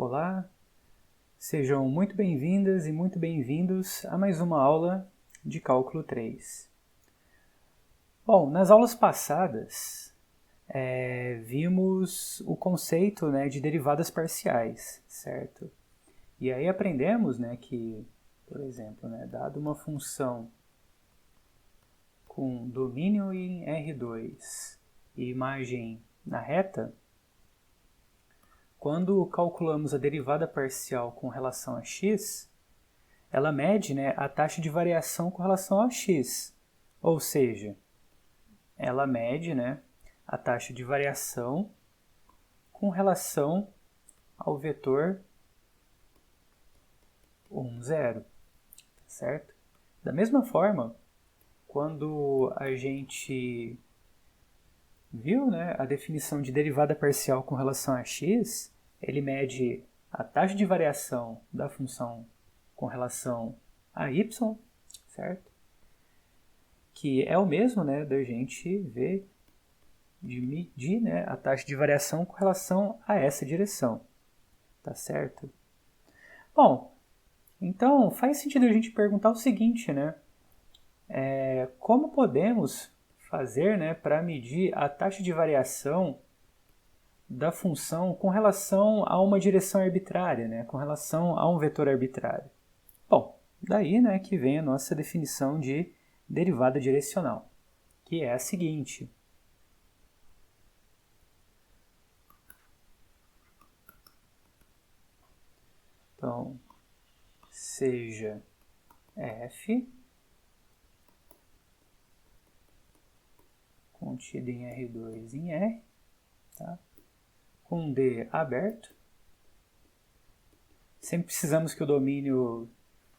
Olá, sejam muito bem-vindas e muito bem-vindos a mais uma aula de Cálculo 3. Bom, nas aulas passadas vimos o conceito de derivadas parciais, certo? E aí aprendemos que, por exemplo, dado uma função com domínio em R2 e imagem na reta, quando calculamos a derivada parcial com relação a x, ela mede a taxa de variação com relação a x. Ou seja, ela mede a taxa de variação com relação ao vetor 1, 0. Certo? Da mesma forma, quando a gente viu a definição de derivada parcial com relação a x, ele mede a taxa de variação da função com relação a y, certo? Que é o mesmo da gente ver, de medir a taxa de variação com relação a essa direção, tá certo? Bom, então faz sentido a gente perguntar o seguinte, como podemos fazer para medir a taxa de variação da função com relação a uma direção arbitrária, com relação a um vetor arbitrário? Bom, daí que vem a nossa definição de derivada direcional, que é a seguinte. Então, seja f contido em R2 em R, tá? Com D aberto. Sempre precisamos que o domínio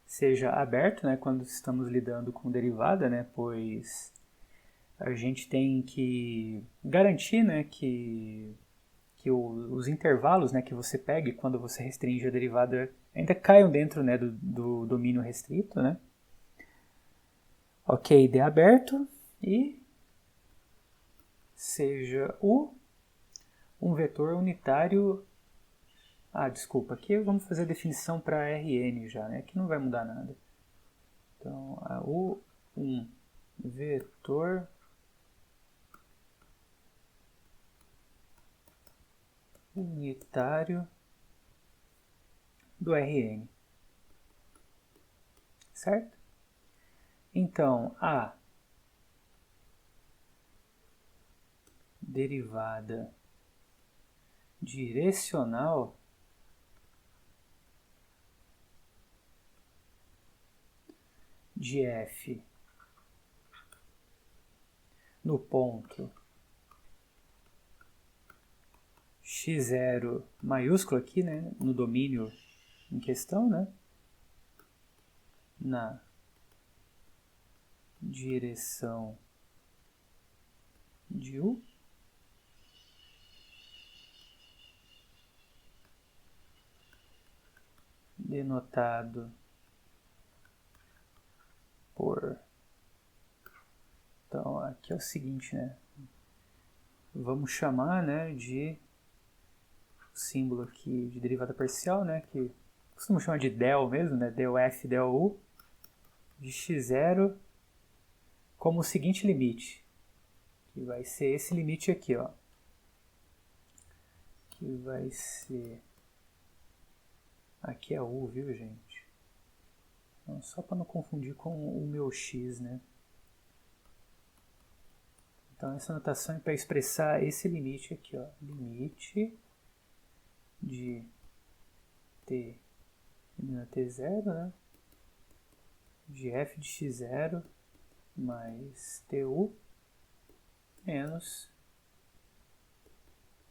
seja aberto, quando estamos lidando com derivada, pois a gente tem que garantir que os intervalos que você pegue quando você restringe a derivada ainda caiam dentro do domínio restrito. Ok, D aberto e seja um vetor unitário. Desculpa, aqui vamos fazer a definição para Rn já, aqui não vai mudar nada. Então, um vetor unitário do Rn, certo? Então, a derivada direcional de f no ponto x0 maiúsculo aqui, no domínio em questão, na direção de U, denotado por... Então, aqui é o seguinte, vamos chamar de símbolo aqui de derivada parcial, que costumamos chamar de del mesmo, del f, del u, de x0 como o seguinte limite, que vai ser esse limite aqui, ó, que vai ser... Aqui é u, viu, gente? Então, só para não confundir com o meu x, Então, essa notação é para expressar esse limite aqui, ó. Limite de t menor t0, de f de x0 mais tu menos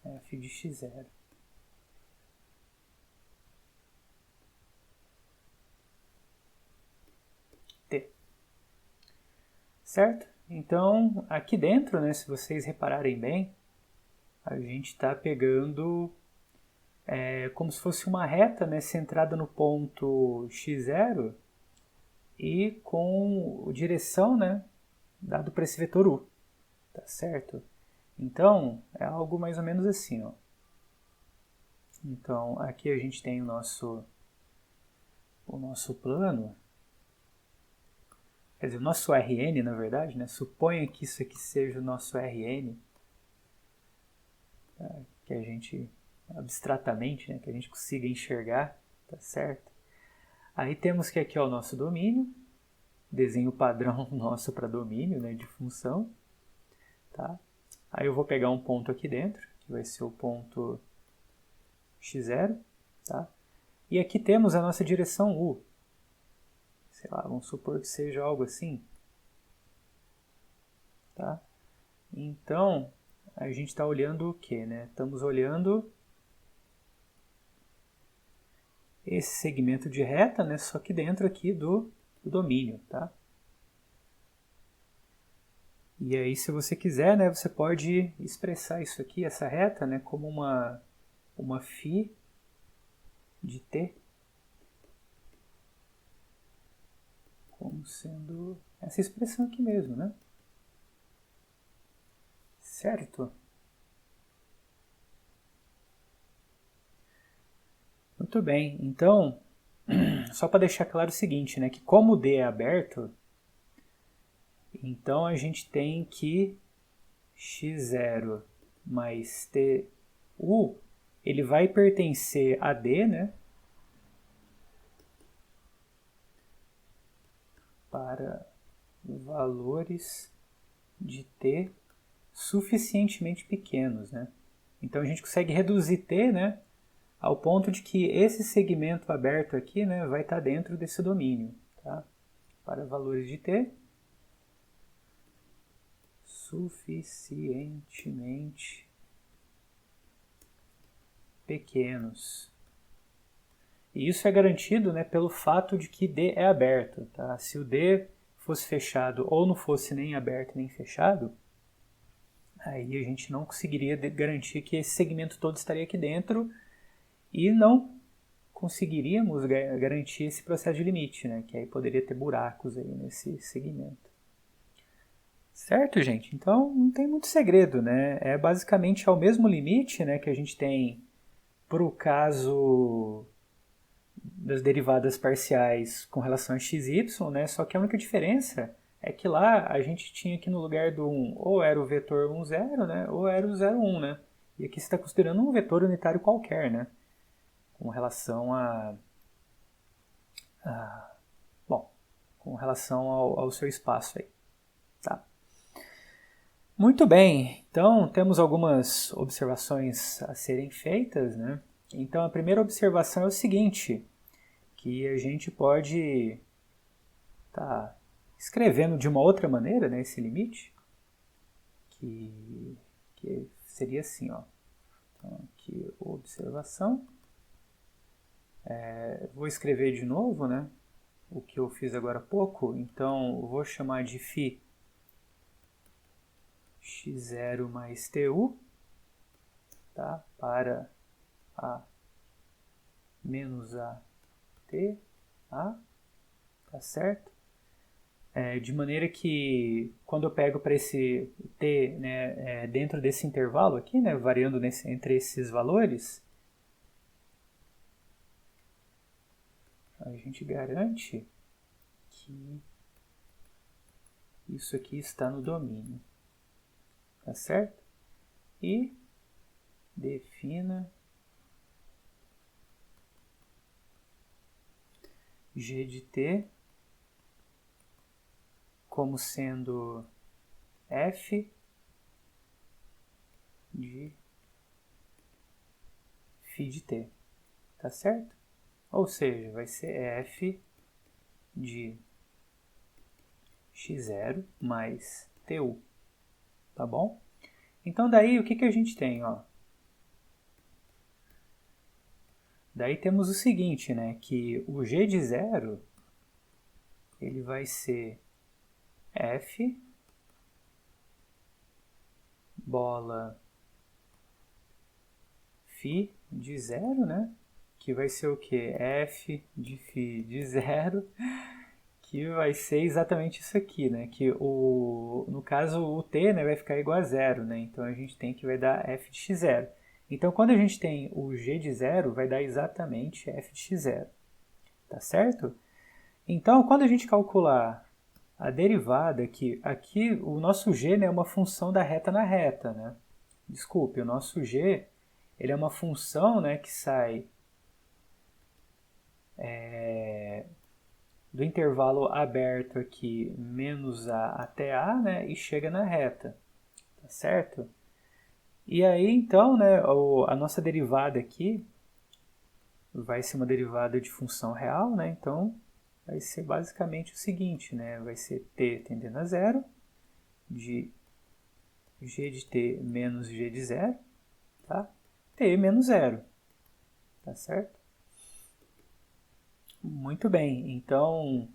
f de x0. T. Certo? Então, aqui dentro, se vocês repararem bem, a gente está pegando como se fosse uma reta centrada no ponto x0 e com direção dado para esse vetor u. Tá certo? Então, é algo mais ou menos assim, ó. Então, aqui a gente tem o nosso plano, quer dizer, o nosso Rn, na verdade, né? Suponha que isso aqui seja o nosso Rn, tá? Que a gente, abstratamente, né? Que a gente consiga enxergar, tá certo? Aí temos que aqui é o nosso domínio, desenho padrão nosso para domínio, né? De função, tá? Aí eu vou pegar um ponto aqui dentro, que vai ser o ponto x0, tá? E aqui temos a nossa direção u. Sei lá, vamos supor que seja algo assim, tá? Então, a gente está olhando o que, né? Estamos olhando esse segmento de reta, né? Só que dentro aqui do domínio, tá? E aí, se você quiser, né, você pode expressar isso aqui, essa reta, né, como uma φ de t, como sendo essa expressão aqui mesmo, né? Certo? Muito bem. Então, só para deixar claro o seguinte, né, que como o D é aberto, então a gente tem que x0 mais tu, ele vai pertencer a D, né, para valores de t suficientemente pequenos, né? Então a gente consegue reduzir t, né, ao ponto de que esse segmento aberto aqui, né, vai estar dentro desse domínio, tá? Para valores de t suficientemente pequenos. E isso é garantido, né, pelo fato de que D é aberto, tá? Se o D fosse fechado ou não fosse nem aberto nem fechado, aí a gente não conseguiria garantir que esse segmento todo estaria aqui dentro e não conseguiríamos garantir esse processo de limite, né? Que aí poderia ter buracos aí nesse segmento. Certo, gente? Então não tem muito segredo, né? É basicamente ao mesmo limite, né, que a gente tem para o caso das derivadas parciais com relação a x e y, né? Só que a única diferença é que lá a gente tinha aqui no lugar do 1 ou era o vetor 1, 0, né? Ou era o 0, 1, né? E aqui você está considerando um vetor unitário qualquer, né? Com relação bom, com relação ao seu espaço aí, tá? Muito bem, então temos algumas observações a serem feitas, né? Então a primeira observação é o seguinte, que a gente pode estar escrevendo de uma outra maneira, né, esse limite, que seria assim, ó. Então aqui observação, vou escrever de novo, né, o que eu fiz agora há pouco, então eu vou chamar de φ x0 mais tu, tá? Para a menos a t, a, tá certo? De maneira que quando eu pego para esse t, né, dentro desse intervalo aqui, né, variando entre esses valores, a gente garante que isso aqui está no domínio. Tá certo? E defina g de t como sendo f de φ de t. Tá certo? Ou seja, vai ser f de x0 mais tu. Tá bom? Então daí o que a gente tem, ó? Daí temos o seguinte, né, que o g de 0 ele vai ser f bola φ de 0, né? Que vai ser o quê? F de φ de 0, que vai ser exatamente isso aqui, né? Que no caso o t, né, vai ficar igual a 0, né? Então a gente tem que vai dar f de x0. Então, quando a gente tem o g de zero, vai dar exatamente f de x0. Tá certo? Então, quando a gente calcular a derivada, aqui o nosso g, né, é uma função da reta na reta, né? Desculpe, o nosso g ele é uma função, né, que sai do intervalo aberto aqui, menos a até a, né, e chega na reta, tá certo? E aí, então, né, a nossa derivada aqui vai ser uma derivada de função real, né? Então, vai ser basicamente o seguinte, né? Vai ser t tendendo a zero, de g de t menos g de zero, tá? T menos zero, tá certo? Muito bem, então,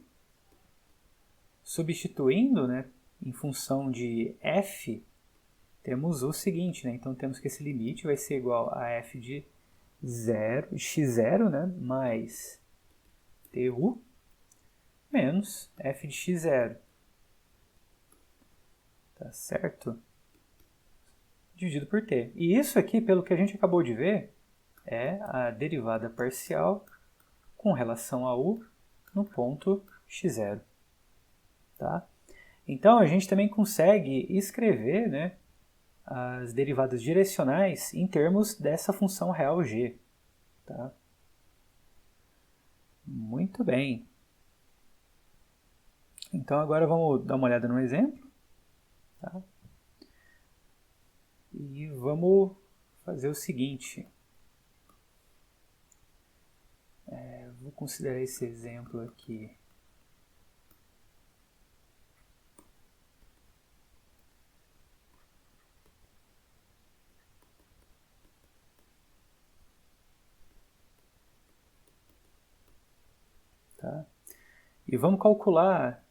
substituindo, né, em função de f, temos o seguinte, né? Então, temos que esse limite vai ser igual a f de x0, né, mais tu menos f de x0, tá certo? Dividido por t. E isso aqui, pelo que a gente acabou de ver, é a derivada parcial com relação a u no ponto x0. Tá? Então, a gente também consegue escrever, né, as derivadas direcionais em termos dessa função real g. Tá? Muito bem. Então, agora vamos dar uma olhada no exemplo. Tá? E vamos fazer o seguinte. Vou considerar esse exemplo aqui. Tá? E vamos calcular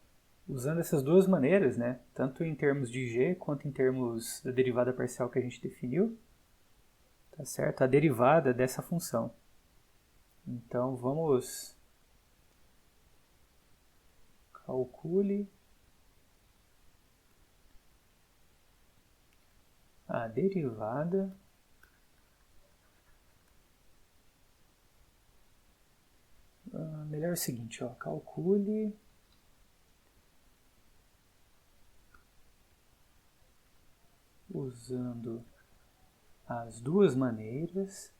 usando essas duas maneiras, né? Tanto em termos de g quanto em termos da derivada parcial que a gente definiu, tá certo? A derivada dessa função. Então vamos calcule a derivada melhor é o seguinte, ó, calcule usando as duas maneiras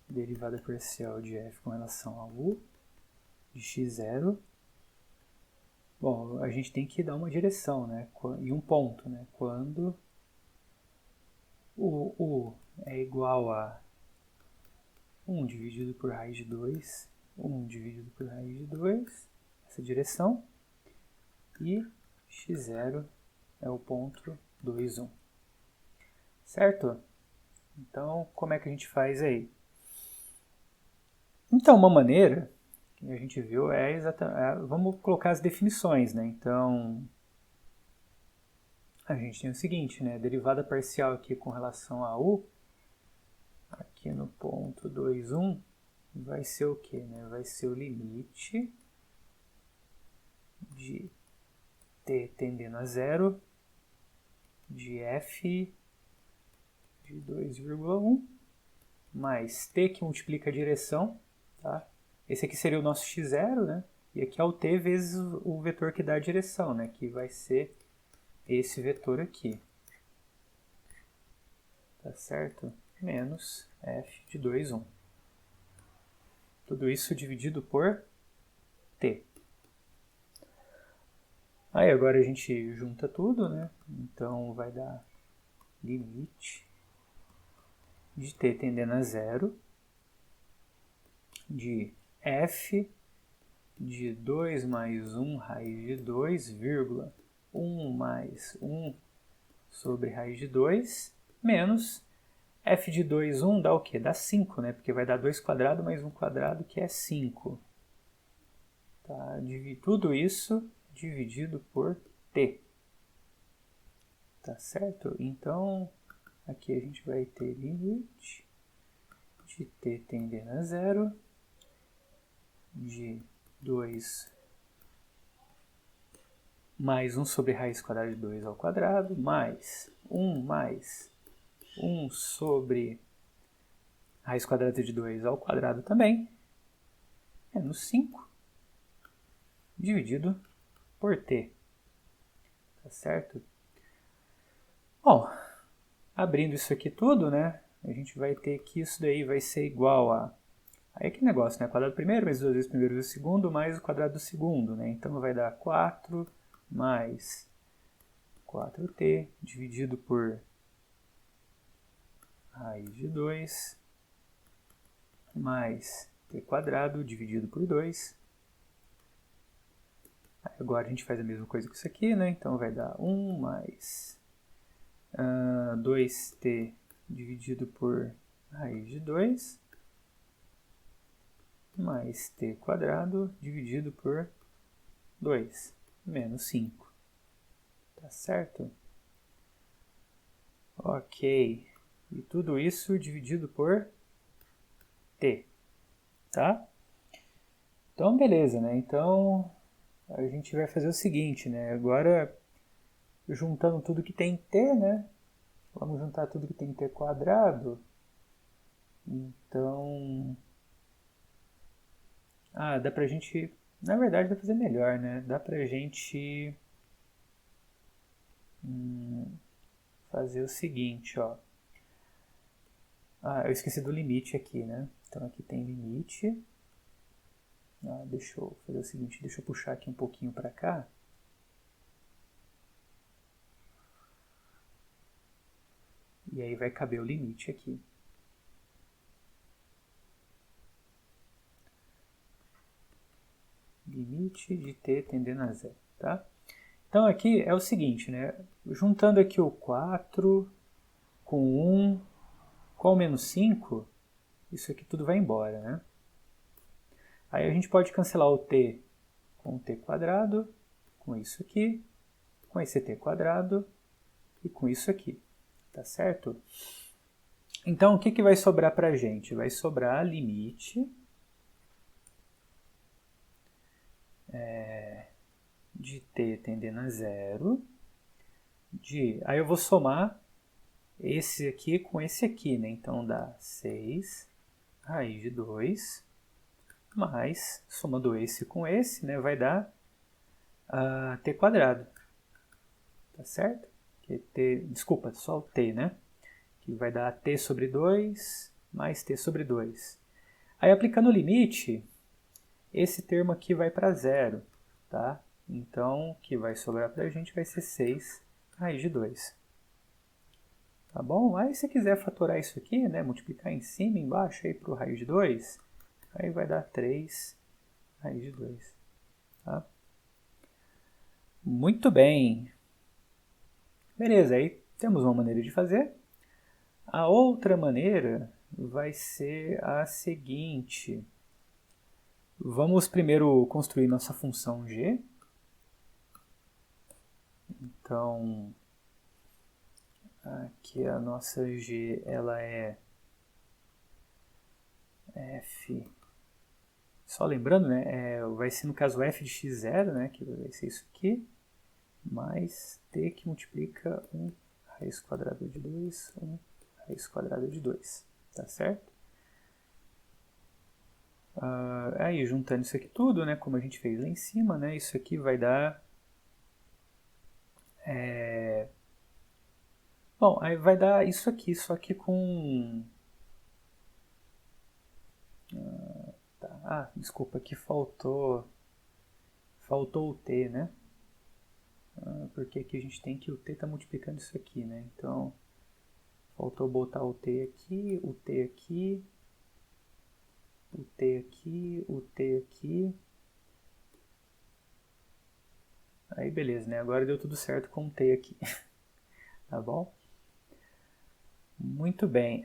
derivada parcial de f com relação a u de x0. Bom, a gente tem que dar uma direção, né? E um ponto, né? Quando o u é igual a 1 dividido por raiz de 2, 1 dividido por raiz de 2, essa direção, e x0 é o ponto 2, 1. Certo? Então, como é que a gente faz aí? Então, uma maneira que a gente viu é exatamente... vamos colocar as definições, né? Então, a gente tem o seguinte, né? A derivada parcial aqui com relação a u, aqui no ponto 2, 1, vai ser o quê? Né? Vai ser o limite de t tendendo a zero de f de 2,1 mais t que multiplica a direção, tá? Esse aqui seria o nosso x0, né? E aqui é o t vezes o vetor que dá a direção, né? Que vai ser esse vetor aqui. Tá certo? Menos f de 2,1. Tudo isso dividido por t. Aí agora a gente junta tudo, né? Então vai dar limite de t tendendo a zero de f de 2 mais 1 raiz de 2, vírgula, 1 mais 1 sobre raiz de 2, menos f de 2, 1 dá o quê? Dá 5, né? Porque vai dar 2 quadrado mais 1 quadrado, que é 5. Tá? Tudo isso dividido por t. Tá certo? Então, aqui a gente vai ter limite de t tendendo a zero de 2 mais 1 sobre raiz quadrada de 2 ao quadrado, mais 1 sobre raiz quadrada de 2 ao quadrado também, menos 5, dividido por t. Tá certo? Bom, abrindo isso aqui tudo, né, a gente vai ter que isso daí vai ser igual a... Aí é que negócio, né? Quadrado do primeiro vezes 2 vezes o primeiro vezes o segundo, mais o quadrado do segundo, né? Então vai dar 4 mais 4t dividido por raiz de 2 mais t quadrado dividido por 2. Aí agora a gente faz a mesma coisa com isso aqui, né? Então vai dar 1 mais 2t dividido por raiz de 2 mais t quadrado dividido por 2, menos 5. Tá certo? Ok. E tudo isso dividido por t. Tá? Então, beleza, né? Então, a gente vai fazer o seguinte, né? Agora, juntando tudo que tem t, né? Vamos juntar tudo que tem t quadrado. Então... dá pra gente... Na verdade, dá pra fazer melhor, né? Dá pra gente... fazer o seguinte, ó. Eu esqueci do limite aqui, né? Então aqui tem limite. Deixa eu fazer o seguinte, deixa eu puxar aqui um pouquinho para cá. E aí vai caber o limite aqui. Limite de t tendendo a zero, tá? Então aqui é o seguinte, né? Juntando aqui o 4 com 1 com o menos 5, isso aqui tudo vai embora, né? Aí a gente pode cancelar o t com o t quadrado, com isso aqui, com esse t quadrado e com isso aqui, tá certo? Então o que vai sobrar para a gente? Vai sobrar limite de t tendendo a zero, aí eu vou somar esse aqui com esse aqui, né? Então dá 6 raiz de 2 mais, somando esse com esse, né? Vai dar t quadrado, tá certo? Desculpa, só o t, né? Que vai dar t sobre 2 mais t sobre 2. Aí aplicando o limite, esse termo aqui vai para zero, tá? Então, o que vai sobrar para a gente vai ser 6 raiz de 2. Tá bom? Aí se quiser fatorar isso aqui, né, multiplicar em cima e embaixo aí para o raiz de 2, aí vai dar 3 raiz de 2. Tá? Muito bem. Beleza, aí temos uma maneira de fazer. A outra maneira vai ser a seguinte. Vamos primeiro construir nossa função g. Então, aqui a nossa g, ela é f, só lembrando, né, vai ser no caso f de x0, né, que vai ser isso aqui, mais t que multiplica 1 raiz quadrada de 2, 1 raiz quadrada de 2, tá certo? Aí juntando isso aqui tudo, né, como a gente fez lá em cima, né, isso aqui vai dar... Bom, aí vai dar isso aqui, só que com... desculpa, aqui faltou o t, né? Porque aqui a gente tem que o t está multiplicando isso aqui, né? Então, faltou botar o t aqui, o t aqui, o t aqui, o t aqui. Aí beleza, né? Agora deu tudo certo com o t aqui. Tá bom? Muito bem.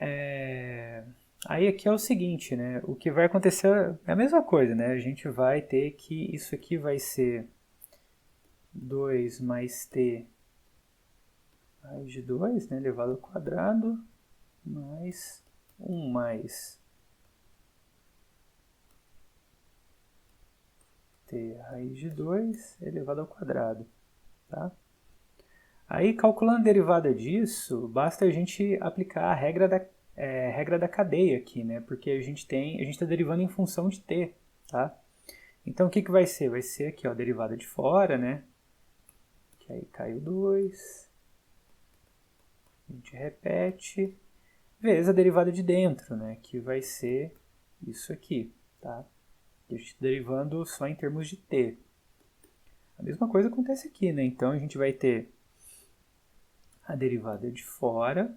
Aí aqui é o seguinte, né? O que vai acontecer é a mesma coisa, né? A gente vai ter que... Isso aqui vai ser 2 mais t raiz de 2, né? Elevado ao quadrado, mais 1 mais t raiz de 2 elevado ao quadrado. tá? Aí, calculando a derivada disso, basta a gente aplicar a regra da cadeia aqui, né? Porque a gente está derivando em função de t, tá? Então, o que vai ser? Vai ser aqui, ó, a derivada de fora, né? Que aí caiu 2. A gente repete. Vezes a derivada de dentro, né? Que vai ser isso aqui, tá? A gente está derivando só em termos de t. A mesma coisa acontece aqui, né? Então, a gente vai ter a derivada de fora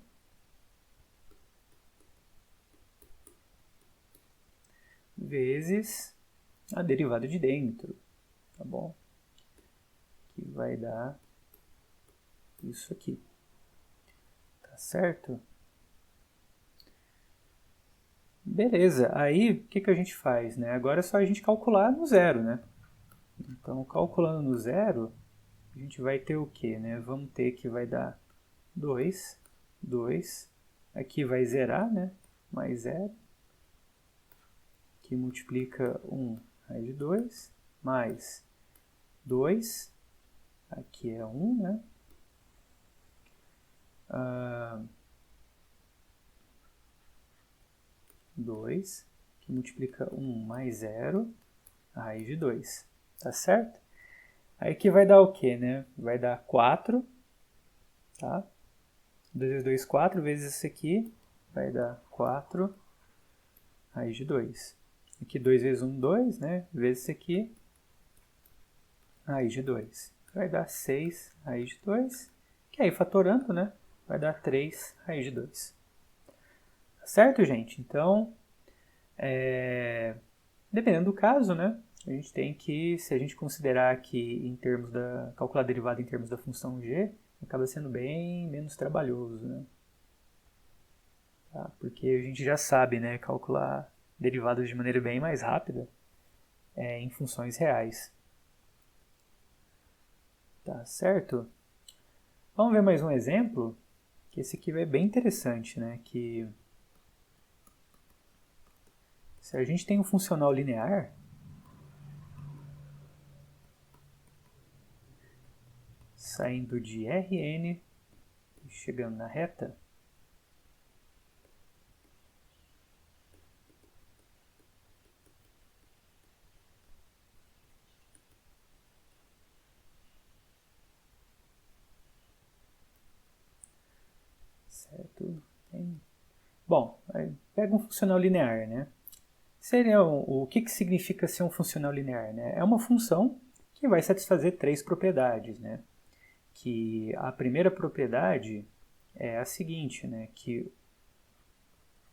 vezes a derivada de dentro, tá bom? Que vai dar isso aqui, tá certo? Beleza, aí o que a gente faz, né? Agora é só a gente calcular no zero, né? Então, calculando no zero, a gente vai ter o quê, né? Vamos ter que vai dar 2, 2, aqui vai zerar, né? Mais 0, que multiplica 1 raiz de 2, mais 2, aqui é 1, né? 2, que multiplica 1 mais 0, a raiz de 2, tá certo? Aí que vai dar o quê, né? Vai dar 4, tá? 2 vezes 2, 4, vezes isso aqui, vai dar 4 raiz de 2. Aqui 2 vezes 1, 2, né? Vezes isso aqui, raiz de 2. Vai dar 6 raiz de 2, que aí fatorando, né? Vai dar 3 raiz de 2. Tá certo, gente? Então, dependendo do caso, né? A gente tem que, se a gente considerar que em termos da calcular a derivada em termos da função g, acaba sendo bem menos trabalhoso, né? Tá? Porque a gente já sabe, né, calcular derivadas de maneira bem mais rápida em funções reais. Tá certo? Vamos ver mais um exemplo, que esse aqui é bem interessante, né? Que se a gente tem um funcional linear, saindo de Rn e chegando na reta, certo? Bom, pega um funcional linear, né? Seria o que significa ser um funcional linear, né? É uma função que vai satisfazer 3 propriedades, né? Que a primeira propriedade é a seguinte, né? Que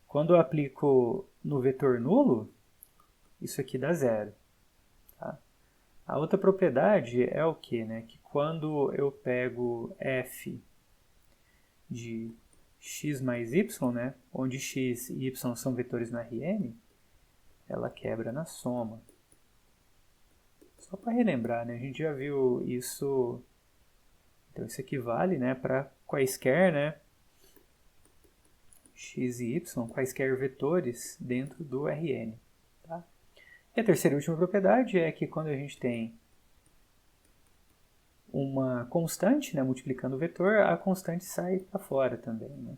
quando eu aplico no vetor nulo, isso aqui dá zero. Tá? A outra propriedade é o que, né? Que quando eu pego f de x mais y, né? Onde x e y são vetores no Rn, ela quebra na soma. Só para relembrar, né? A gente já viu isso. Então isso equivale, né, para quaisquer, né, x e y, quaisquer vetores dentro do Rn. Tá? E a terceira e última propriedade é que quando a gente tem uma constante, né, multiplicando o vetor, a constante sai para fora também. Né?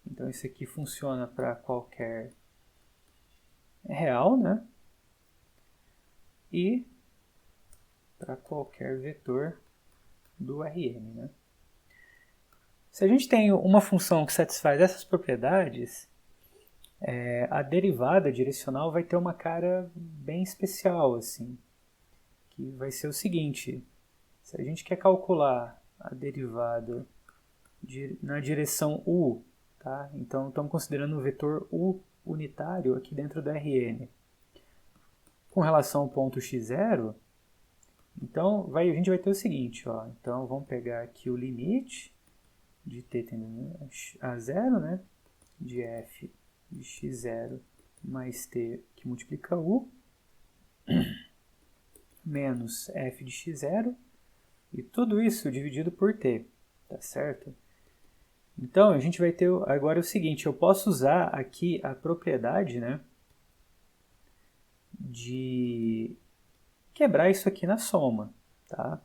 Então isso aqui funciona para qualquer real, né? E para qualquer vetor do Rn. Né? Se a gente tem uma função que satisfaz essas propriedades, a derivada direcional vai ter uma cara bem especial, assim, que vai ser o seguinte: se a gente quer calcular a derivada na direção u, tá? Então estamos considerando o vetor u unitário aqui dentro do Rn. Com relação ao ponto x0, então a gente vai ter o seguinte, ó, então vamos pegar aqui o limite de t tendendo a zero, né, de f de x0 mais t que multiplica u, menos f de x0, e tudo isso dividido por t, tá certo? Então, a gente vai ter agora o seguinte, eu posso usar aqui a propriedade, né, de quebrar isso aqui na soma, tá?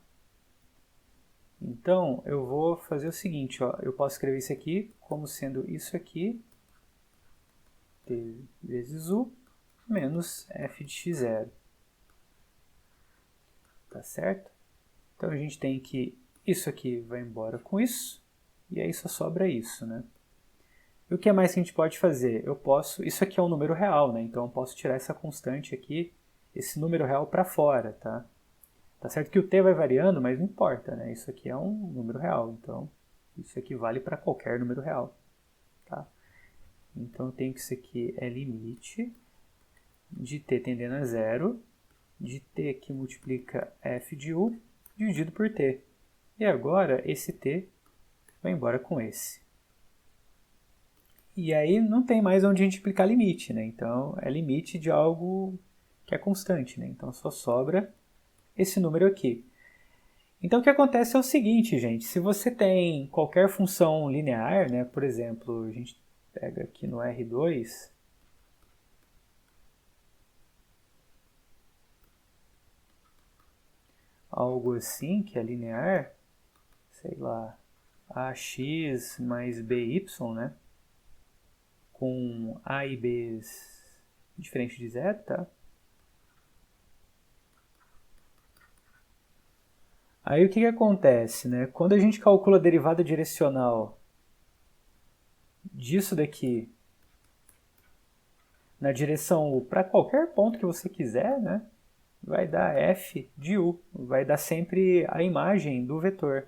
Então, eu vou fazer o seguinte, ó, eu posso escrever isso aqui como sendo isso aqui, t vezes u, menos f de x0. Tá certo? Então, a gente tem que isso aqui vai embora com isso, e aí só sobra isso, né? E o que mais que a gente pode fazer? Isso aqui é um número real, né? Então eu posso tirar essa constante aqui, esse número real para fora, tá? Tá certo que o t vai variando, mas não importa, né? Isso aqui é um número real, então isso aqui vale para qualquer número real, tá? Então eu tenho que isso aqui é limite de t tendendo a zero, de t que multiplica f de u dividido por t. E agora esse t vai embora com esse. E aí não tem mais onde a gente aplicar limite, né? Então é limite de algo que é constante, né? Então só sobra esse número aqui. Então o que acontece é o seguinte, gente, se você tem qualquer função linear, né? Por exemplo, a gente pega aqui no R2, algo assim que é linear, sei lá, ax mais by, né? Com a e b diferente de zero, tá? Aí o que, que acontece, né? Quando a gente calcula a derivada direcional disso daqui na direção u para qualquer ponto que você quiser, né? Vai dar f de u, vai dar sempre a imagem do vetor.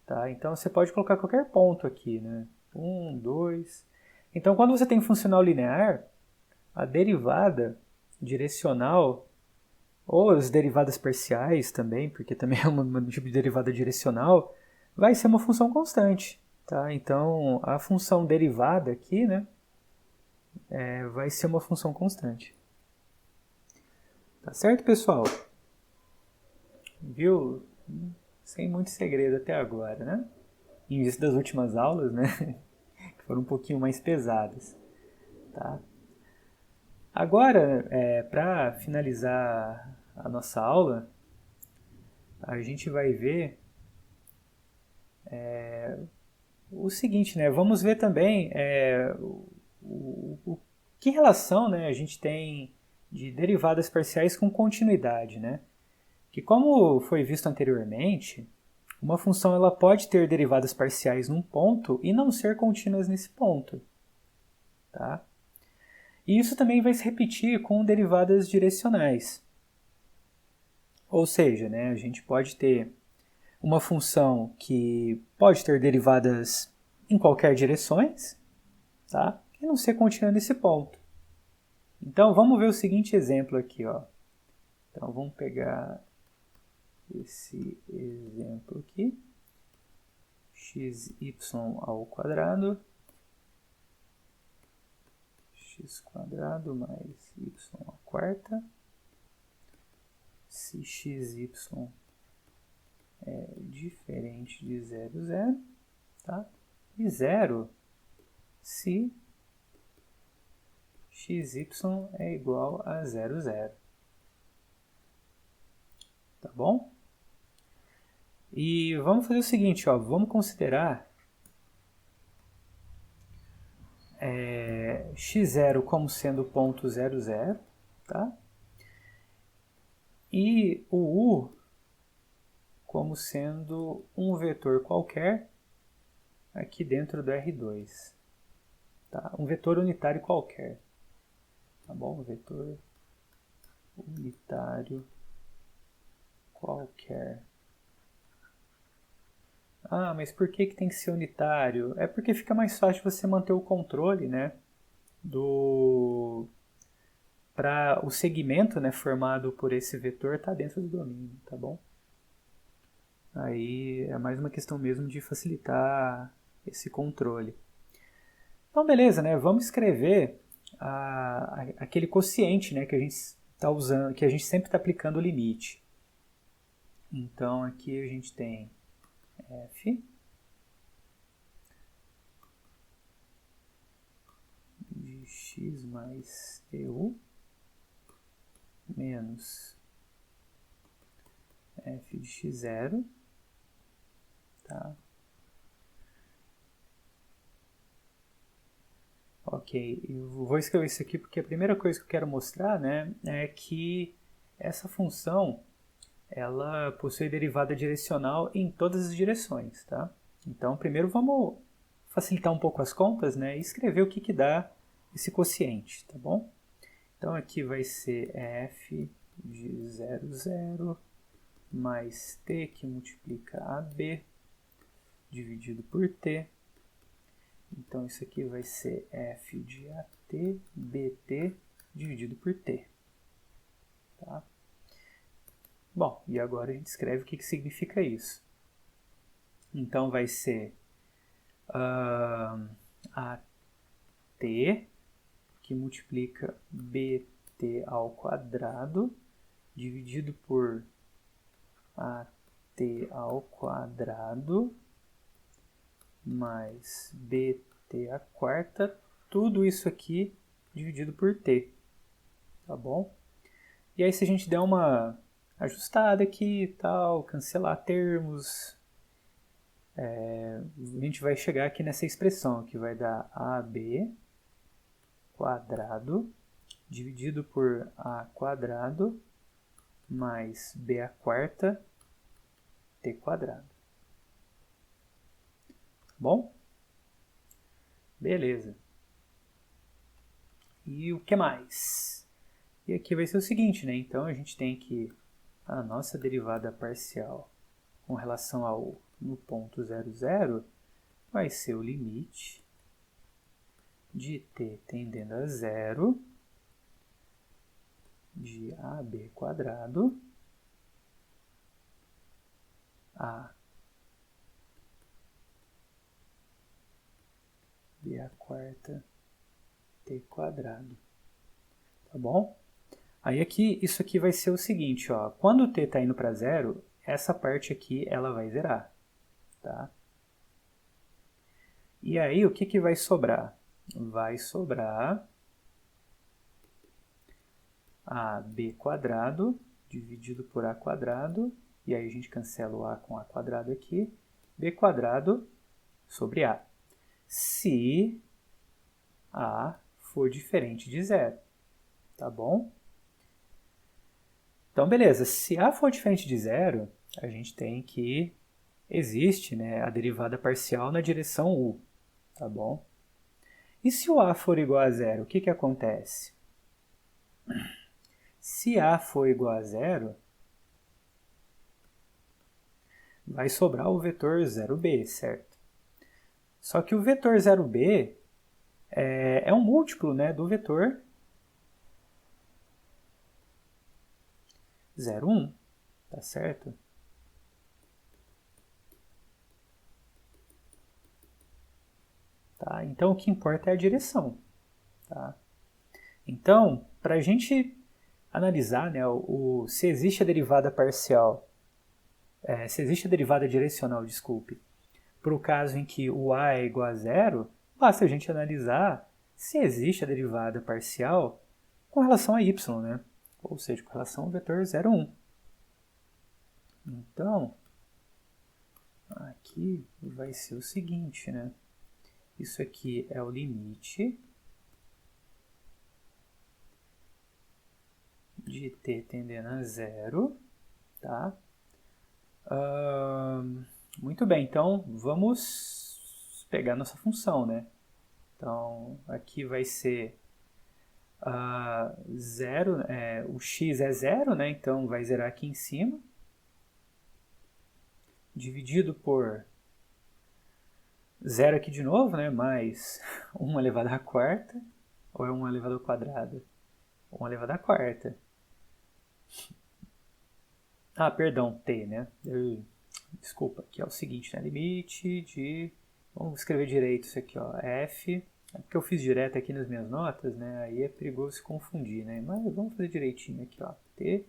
Tá? Então você pode colocar qualquer ponto aqui, né? 1, 2. Então quando você tem funcional linear, a derivada direcional, ou as derivadas parciais também, porque também é um tipo de derivada direcional, vai ser uma função constante. Tá? Então a função derivada aqui, né? Vai ser uma função constante. Tá certo, pessoal? Viu? Sem muito segredo até agora, né? Em vista das últimas aulas, né? Que foram um pouquinho mais pesadas. Tá? Agora, para finalizar a nossa aula, a gente vai ver o seguinte, né? Vamos ver também que relação, né, a gente tem de derivadas parciais com continuidade, né? Que como foi visto anteriormente, uma função ela pode ter derivadas parciais num ponto e não ser contínuas nesse ponto. Tá? E isso também vai se repetir com derivadas direcionais. Ou seja, né, a gente pode ter uma função que pode ter derivadas em qualquer direções, tá? E não ser contínua nesse ponto. Então vamos ver o seguinte exemplo aqui, ó. Então vamos pegar esse exemplo aqui, xy ao quadrado, x quadrado mais y à quarta, se xy é diferente de 0, 0, tá? E 0 se xy é igual a 0, 0. Tá bom? E vamos fazer o seguinte, ó, vamos considerar x0 como sendo o ponto 0, 0, tá? E o u como sendo um vetor qualquer aqui dentro do R2. Tá? Um vetor unitário qualquer. Tá bom? Um vetor unitário qualquer. Ah, mas por que tem que ser unitário? É porque fica mais fácil você manter o controle, né? Para o segmento, né, formado por esse vetor tá dentro do domínio, tá bom? Aí é mais uma questão mesmo de facilitar esse controle. Então, beleza, né? Vamos escrever aquele quociente, né, que a gente está usando, que a gente sempre está aplicando o limite. Então, aqui a gente tem f de x mais tu menos f de x0 Tá? Ok, eu vou escrever isso aqui porque a primeira coisa que eu quero mostrar, né, é que essa função ela possui derivada direcional em todas as direções, tá? Então, primeiro vamos facilitar um pouco as contas, né, e escrever o que, que dá esse quociente, tá bom? Então, aqui vai ser f de 0, 0, mais t que multiplica AB, dividido por t. Então, isso aqui vai ser f de AT, BT, dividido por t. Tá? Bom, e agora a gente escreve o que, que significa isso. Então, vai ser AT, que multiplica BT ao quadrado, dividido por AT ao quadrado, mais BT à quarta, tudo isso aqui dividido por T, tá bom? E aí se a gente der uma ajustada aqui e tal, cancelar termos, a gente vai chegar aqui nessa expressão, que vai dar AB quadrado, dividido por A quadrado, mais B à quarta, T quadrado. Bom? Beleza. E o que mais? E aqui vai ser o seguinte, né? Então a gente tem que a nossa derivada parcial com relação ao no ponto 0, 0 vai ser o limite de t tendendo a 0 de ab quadrado a b à quarta t quadrado. Tá bom? Aí aqui, isso aqui vai ser o seguinte, ó. Quando o t está indo para 0, essa parte aqui ela vai zerar. Tá? E aí, o que, que vai sobrar? Vai sobrar ab quadrado dividido por a quadrado, e aí a gente cancela o a com a quadrado aqui, b quadrado sobre a. Se a for diferente de zero, tá bom? Então, beleza, se a for diferente de zero, a gente tem que existe, né, a derivada parcial na direção u, tá bom? E se o a for igual a zero, o que, que acontece? Se a for igual a zero, vai sobrar o vetor 0b, certo? Só que o vetor 0b é um múltiplo, né, do vetor 0, 1, tá certo? Tá? Então, o que importa é a direção. Tá? Então, para a gente analisar, né, se existe a derivada parcial, se existe a derivada direcional, desculpe, para o caso em que o a é igual a zero, basta a gente analisar se existe a derivada parcial com relação a y, né? Ou seja, com relação ao vetor 0, 1. Então, aqui vai ser o seguinte, né? Isso aqui é o limite de t tendendo a zero, tá? Muito bem, então vamos pegar nossa função, né? Então, aqui vai ser zero, o x é zero, né? Então vai zerar aqui em cima, dividido por zero aqui de novo, né? Mais 1 elevado à quarta, ou é 1 elevado ao quadrado? 1 elevado à quarta. Ah, perdão, t, né? Desculpa, aqui é o seguinte, né? Limite de... Vamos escrever direito isso aqui, ó. F, é porque eu fiz direto aqui nas minhas notas, né? Aí é perigoso se confundir, né? Mas vamos fazer direitinho aqui, ó. T,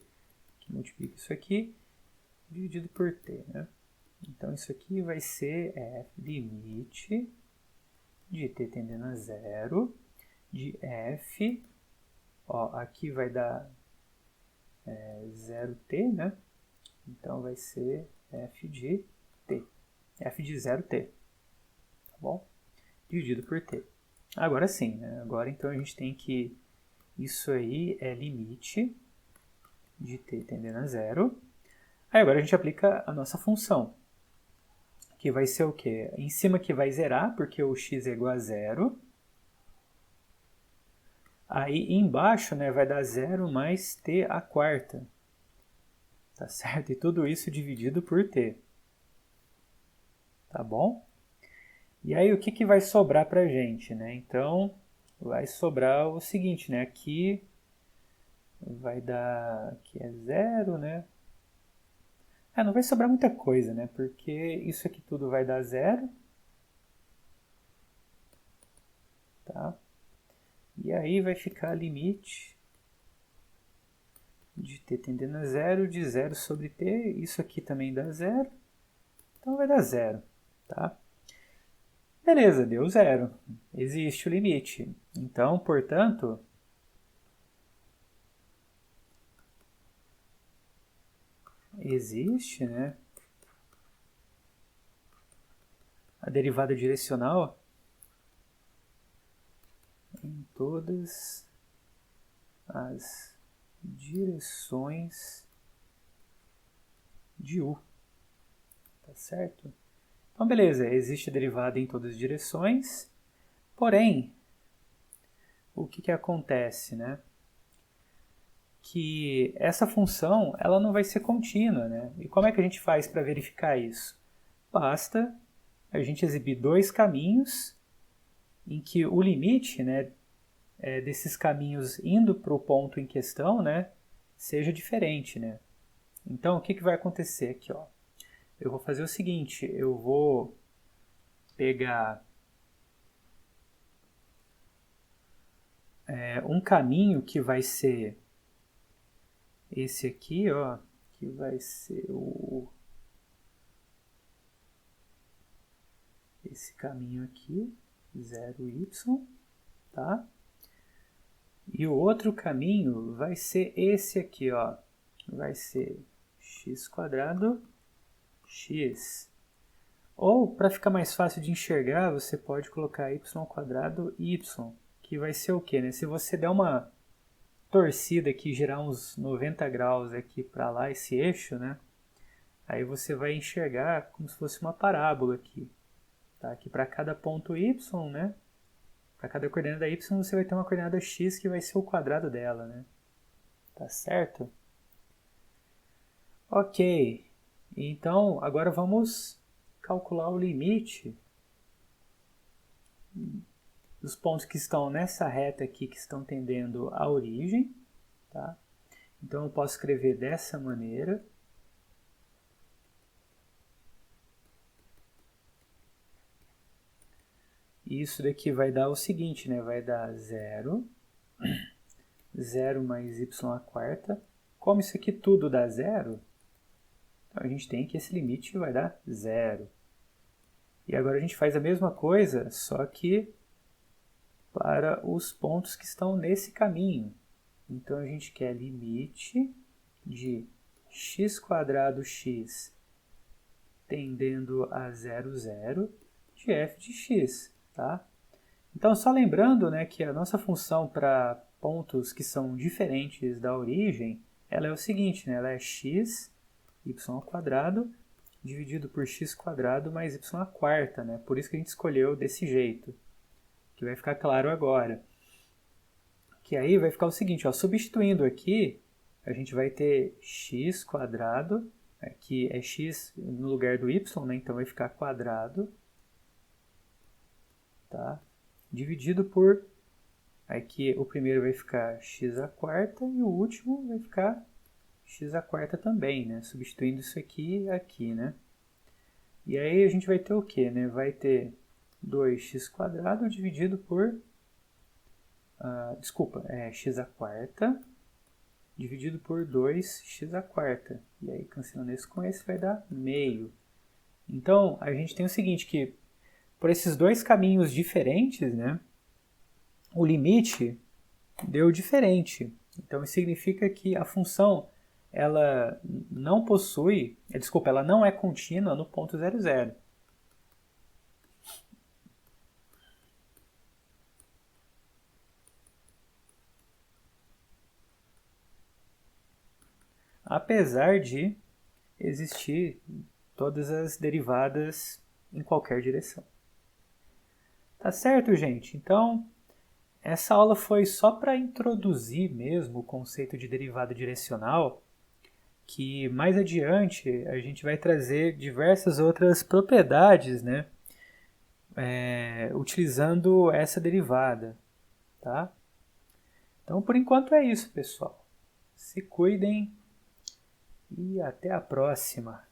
que multiplica isso aqui, dividido por t, né? Então isso aqui vai ser limite de t tendendo a zero, de f, ó, aqui vai dar 0t, né? Então vai ser f de t. f de 0t, tá bom? Dividido por t. Agora sim, né? Agora então a gente tem que isso aí é limite de t tendendo a 0. Aí agora a gente aplica a nossa função, que vai ser o quê? Em cima que vai zerar, porque o x é igual a 0. Aí embaixo, né, vai dar 0 mais t à quarta. Tá certo? E tudo isso dividido por t. Tá bom? E aí o que vai sobrar pra gente, né? Então, vai sobrar o seguinte, né? Aqui vai dar... Aqui é 0, né? Não vai sobrar muita coisa, né? Porque isso aqui tudo vai dar 0. Tá? E aí vai ficar limite de t tendendo a 0 de 0 sobre t. Isso aqui também dá 0. Então vai dar 0. Tá? Beleza, deu 0. Existe o limite. Então, portanto, existe, né, a derivada direcional em todas as direções de u. Tá certo? Então, beleza, existe a derivada em todas as direções, porém, o que acontece, né? Que essa função ela não vai ser contínua, né? E como é que a gente faz para verificar isso? Basta a gente exibir dois caminhos em que o limite, né, desses caminhos indo para o ponto em questão, né, seja diferente, né? Então, o que vai acontecer aqui, ó? Eu vou fazer o seguinte, eu vou pegar um caminho que vai ser esse aqui, ó, que vai ser esse caminho aqui, 0y, tá? E o outro caminho vai ser esse aqui, ó, vai ser x² x. Ou, para ficar mais fácil de enxergar, você pode colocar y² y, que vai ser o quê, né? Se você der uma torcida aqui, girar uns 90 graus aqui para lá, esse eixo, né? Aí você vai enxergar como se fosse uma parábola aqui. Tá? Aqui para cada ponto y, né? Para cada coordenada y, você vai ter uma coordenada x que vai ser o quadrado dela, né? Tá certo? Ok. Então, agora vamos calcular o limite dos pontos que estão nessa reta aqui, que estão tendendo à origem. Tá? Então, eu posso escrever dessa maneira. E isso daqui vai dar o seguinte, né? Vai dar 0, 0 mais y². Como isso aqui tudo dá 0, então a gente tem que esse limite vai dar 0. E agora a gente faz a mesma coisa, só que para os pontos que estão nesse caminho. Então a gente quer limite de x² x tendendo a 0, 0 de f de x. Tá? Então, só lembrando, né, que a nossa função para pontos que são diferentes da origem, ela é o seguinte, né, ela é x, y² dividido por x² mais y², né? Por isso que a gente escolheu desse jeito, que vai ficar claro agora. Que aí vai ficar o seguinte, ó, substituindo aqui, a gente vai ter x², aqui é x no lugar do y, né? Então vai ficar quadrado, tá? Dividido por, aqui o primeiro vai ficar x² e o último vai ficar x² também, né? Substituindo isso aqui e aqui, né? E aí a gente vai ter o quê, né? Vai ter 2x² dividido por, x² dividido por 2x². E aí, cancelando esse com esse, vai dar meio. Então, a gente tem o seguinte, que por esses dois caminhos diferentes, né, o limite deu diferente. Então, isso significa que a função ela não possui, ela não é contínua no ponto 0, 0. apesar de existir todas as derivadas em qualquer direção. Tá certo, gente? Então, essa aula foi só para introduzir mesmo o conceito de derivada direcional, que mais adiante a gente vai trazer diversas outras propriedades, né? Utilizando essa derivada, tá? Então, por enquanto é isso, pessoal. Se cuidem e até a próxima.